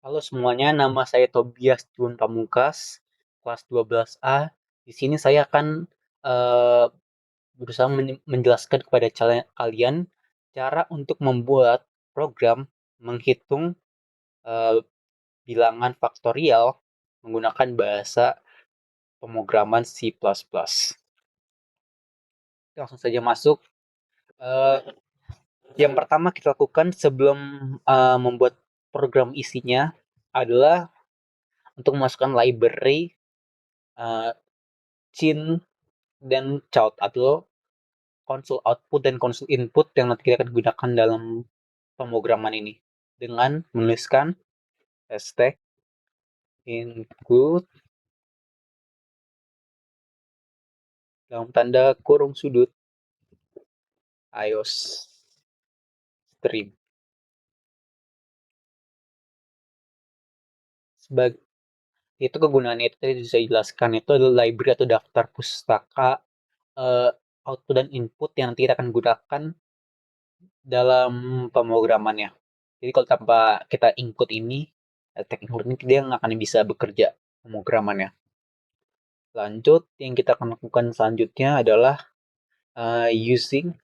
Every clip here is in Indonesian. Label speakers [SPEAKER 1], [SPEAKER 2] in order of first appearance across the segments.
[SPEAKER 1] Halo semuanya, nama saya Tobias Jun Pamungkas, kelas 12A. Di sini saya akan eh, berusaha menjelaskan kepada kalian cara untuk membuat program menghitung eh, bilangan faktorial menggunakan bahasa pemrograman C++. Langsung saja masuk. Eh, yang pertama kita lakukan sebelum membuat program isinya adalah untuk memasukkan library eh, Chin dan Chout atau konsol output dan konsol input yang nanti kita akan gunakan dalam pemrograman ini dengan menuliskan hashtag include dalam tanda kurung sudut iOS stream. Sebagai itu kegunaannya itu tadi bisa dijelaskan itu adalah library atau daftar pustaka uh, output dan input yang nanti kita akan gunakan dalam pemrogramannya. Jadi kalau tanpa kita input ini, tag input ini dia nggak akan bisa bekerja pemrogramannya. Lanjut, yang kita akan lakukan selanjutnya adalah using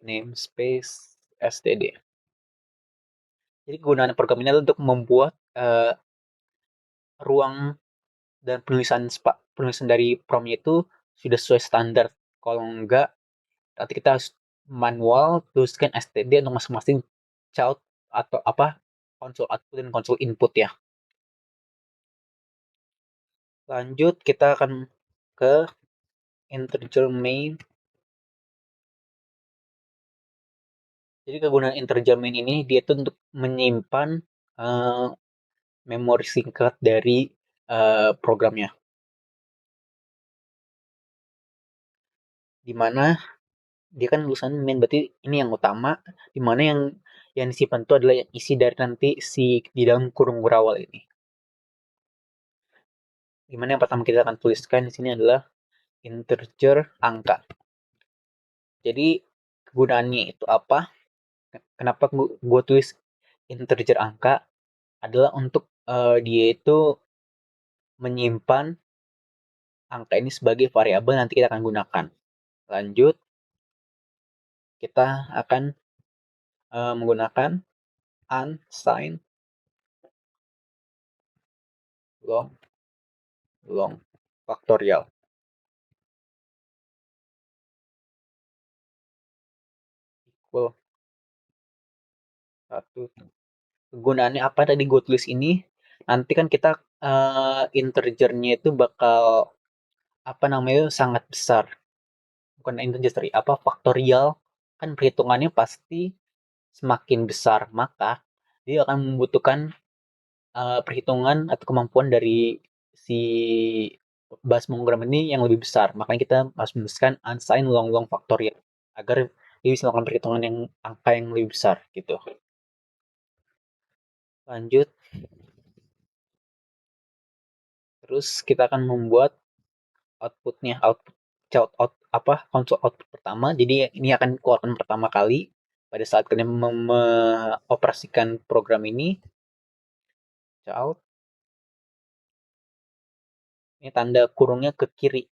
[SPEAKER 1] namespace std. Jadi kegunaan program ini adalah untuk membuat ruang dan penulisan dari promnya itu sudah sesuai standar. Kalau enggak, nanti kita harus manual tuliskan std untuk masing-masing child atau apa konsol output dan konsol input ya. Lanjut, kita akan ke integer main. Jadi kegunaan integer main ini dia itu untuk menyimpan uh, memori singkat dari programnya. Dimana dia kan lulusan main berarti ini yang utama, dimana yang disimpan itu adalah yang isi dari nanti si di dalam kurung berawal ini. Dimana yang pertama kita akan tuliskan di sini adalah integer angka. Jadi kegunaannya itu apa? Kenapa gue tulis integer angka? Adalah untuk dia itu menyimpan angka ini sebagai variabel nanti kita akan gunakan. Lanjut, kita akan menggunakan unsigned long long faktorial equal 1. Kegunaannya apa tadi gue tulis ini? Nanti kan kita integernya itu bakal apa namanya sangat besar. Bukan integer, sorry, apa faktorial kan perhitungannya pasti semakin besar, maka dia akan membutuhkan perhitungan atau kemampuan dari si bus program ini yang lebih besar. Makanya kita harus menuliskan unsigned long long factorial agar dia bisa melakukan perhitungan yang angka yang lebih besar gitu. Lanjut, terus kita akan membuat outputnya output apa konsol output pertama. Jadi ini akan keluarkan pertama kali pada saat kalian mengoperasikan program ini. Out. Ini tanda kurungnya ke kiri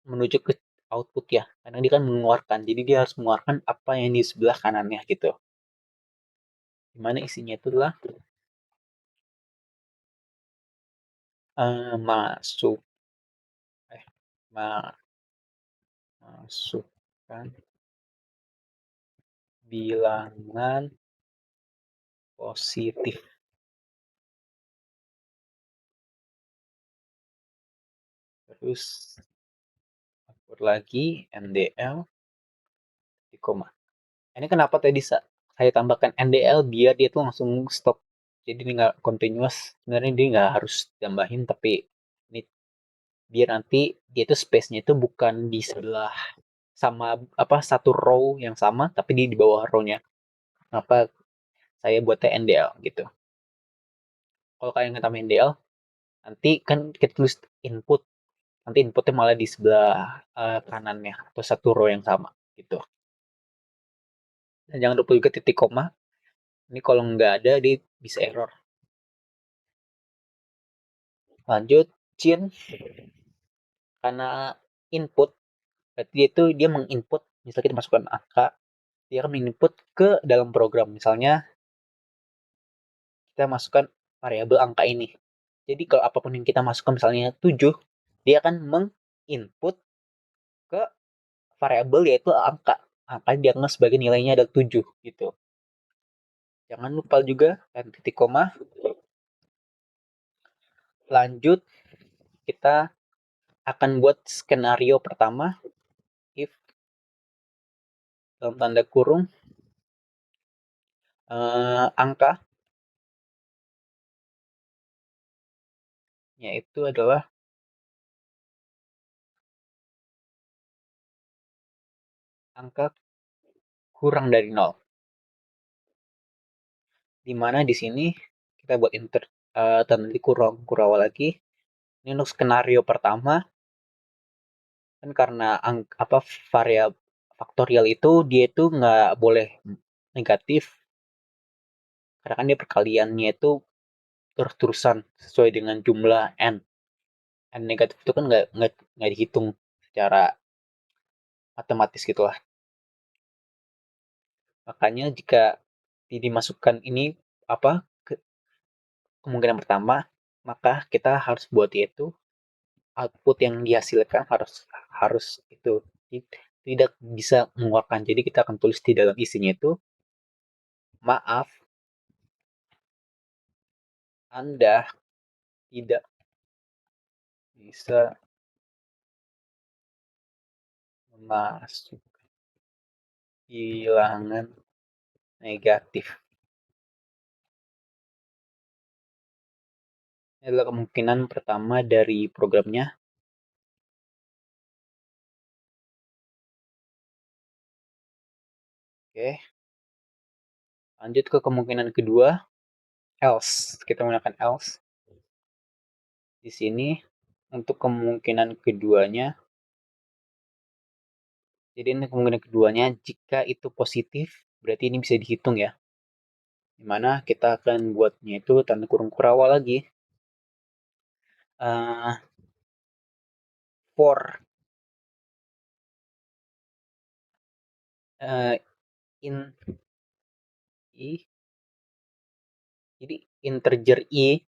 [SPEAKER 1] menuju ke output ya, karena dia kan mengeluarkan, jadi dia harus mengeluarkan apa yang di sebelah kanannya gitu, dimana isinya itu adalah masuk masukkan bilangan positif, terus atur lagi NDL di koma. Ini kenapa tadi saya tambahkan NDL biar dia tuh langsung stop, jadi ini nggak continuous. Sebenarnya dia nggak harus tambahin, tapi ini biar nanti dia tuh space-nya itu bukan di sebelah sama apa satu row yang sama tapi di bawah row-nya. Kenapa saya buat NDL gitu? Kalau kalian nggak tambah NDL, nanti kan kita tulis input, nanti inputnya malah di sebelah kanannya atau satu row yang sama gitu. Dan jangan lupa juga titik koma. Ini kalau nggak ada, dia bisa error. Lanjut, cin, karena input, berarti itu dia menginput, misalnya kita masukkan angka, dia akan menginput ke dalam program. Misalnya, kita masukkan variabel angka ini. Jadi kalau apapun yang kita masukkan, misalnya 7, dia akan menginput ke variabel yaitu angka. Angka dianggap sebagai nilainya ada 7 gitu. Jangan lupa juga dan titik koma. Lanjut, kita akan buat skenario pertama, if dalam tanda kurung angka yaitu adalah angka kurang dari 0. Dimana di sini kita buat tanda kurang kurawal lagi. Ini untuk skenario pertama, kan karena variabel faktorial itu dia itu nggak boleh negatif, karena kan dia perkaliannya itu terus-terusan sesuai dengan jumlah n negatif itu kan nggak dihitung secara matematis gitulah. Makanya jika dimasukkan ini apa kemungkinan pertama, maka kita harus buat yaitu output yang dihasilkan harus harus itu tidak bisa mengeluarkan. Jadi kita akan tulis di dalam isinya itu, maaf, Anda tidak bisa masuk bilangan negatif. Ini adalah kemungkinan pertama dari programnya. Oke. Lanjut ke kemungkinan kedua, else. Kita menggunakan else. Di sini untuk kemungkinan keduanya, jadi ini kemungkinan keduanya jika itu positif, berarti ini bisa dihitung ya. Dimana kita akan buatnya itu tanda kurung kurawal lagi. For in i, jadi integer i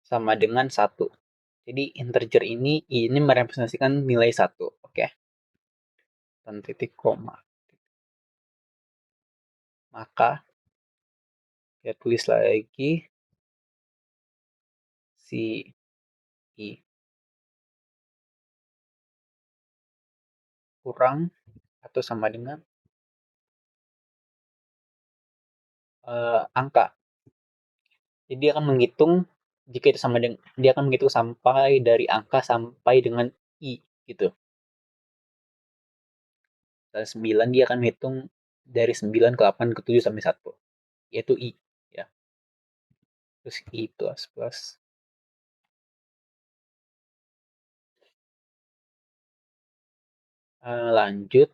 [SPEAKER 1] sama dengan 1. Jadi integer ini merepresentasikan nilai 1. Oke. Dan titik koma. Maka kita tulis lagi si i kurang atau sama dengan angka. Jadi dia akan menghitung jika itu sama dengan dia akan menghitung sampai dari angka sampai dengan i gitu. Dan 9 dia akan menghitung dari 9 ke 8 ke 7 sampai 1 yaitu i ya. Terus i plus lanjut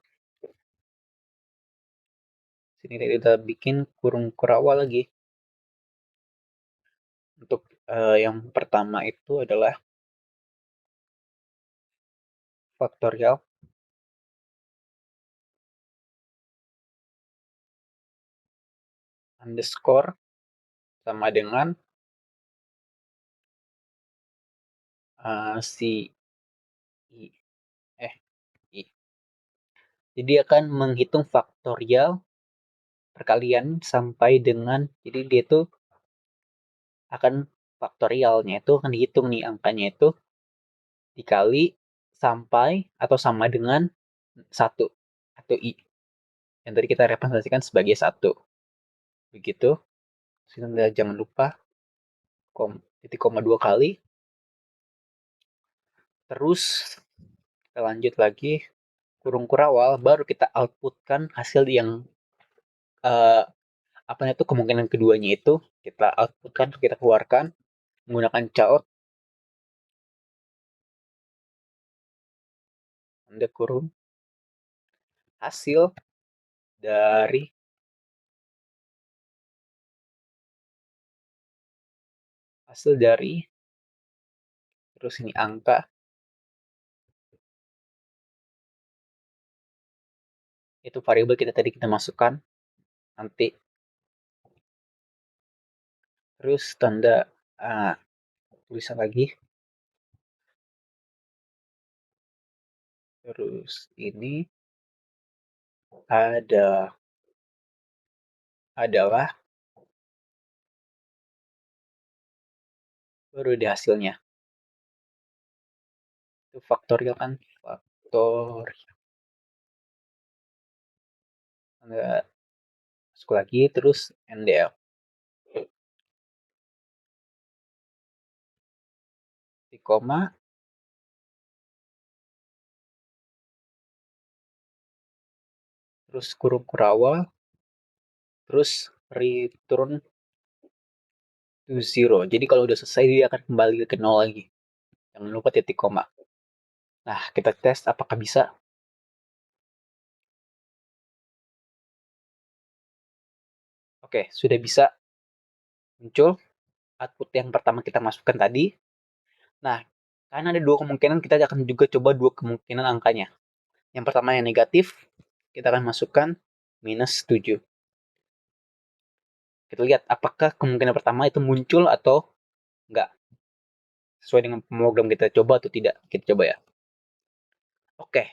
[SPEAKER 1] sini kita bikin kurung kurawal lagi. Untuk yang pertama itu adalah faktorial underscore sama dengan si i i. Jadi akan menghitung faktorial perkalian sampai dengan, jadi dia itu akan faktorialnya itu akan dihitung nih angkanya itu dikali sampai atau sama dengan 1 atau i yang tadi kita representasikan sebagai 1. Begitu. Sehingga jangan lupa titik koma 2 kali. Terus kita lanjut lagi kurung kurawal, baru kita outputkan hasil yang apa itu kemungkinan keduanya itu kita outputkan, kita keluarkan menggunakan caot tanda kurung hasil dari hasil dari, terus ini angka, itu variabel kita tadi kita masukkan, nanti terus tanda tulisan lagi, terus ini adalah baru di hasilnya itu faktorial kan, faktor enggak masuk lagi, terus NDL di koma, terus kurung kurawal, terus return to zero. Jadi kalau udah selesai dia akan kembali ke nol lagi. Jangan lupa titik koma. Nah, kita tes apakah bisa. Oke, sudah bisa muncul output yang pertama kita masukkan tadi. Nah, karena ada dua kemungkinan, kita akan juga coba dua kemungkinan angkanya. Yang pertama yang negatif, kita akan masukkan minus 7. Kita lihat apakah kemungkinan pertama itu muncul atau enggak. Sesuai dengan program kita coba atau tidak. Kita coba ya. Oke,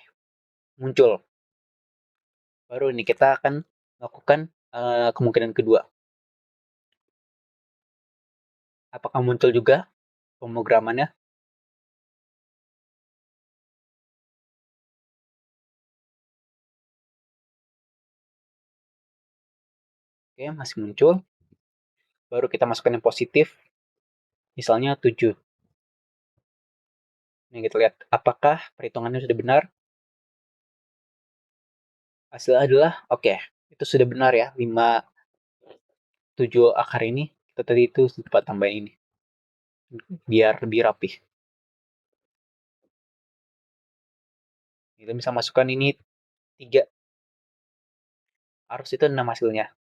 [SPEAKER 1] muncul. Baru ini kita akan lakukan kemungkinan kedua. Apakah muncul juga pemrogramannya? Oke, masih muncul. Baru kita masukkan yang positif. Misalnya 7. Ini kita lihat apakah perhitungannya sudah benar. Hasil adalah oke, itu sudah benar ya. 5, 7 akar ini. Kita tadi itu sempat tambahin ini. Biar lebih rapih. Kita bisa masukkan ini 3. Harus itu 6 hasilnya.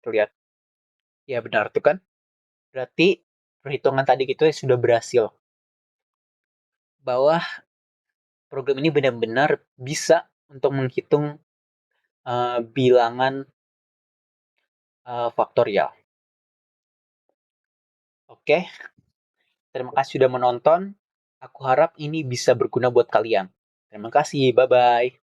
[SPEAKER 1] Kita lihat. Ya benar tuh kan. Berarti perhitungan tadi itu sudah berhasil. Bahwa program ini benar-benar bisa untuk menghitung bilangan faktorial. Oke, terima kasih sudah menonton. Aku harap ini bisa berguna buat kalian. Terima kasih, bye-bye.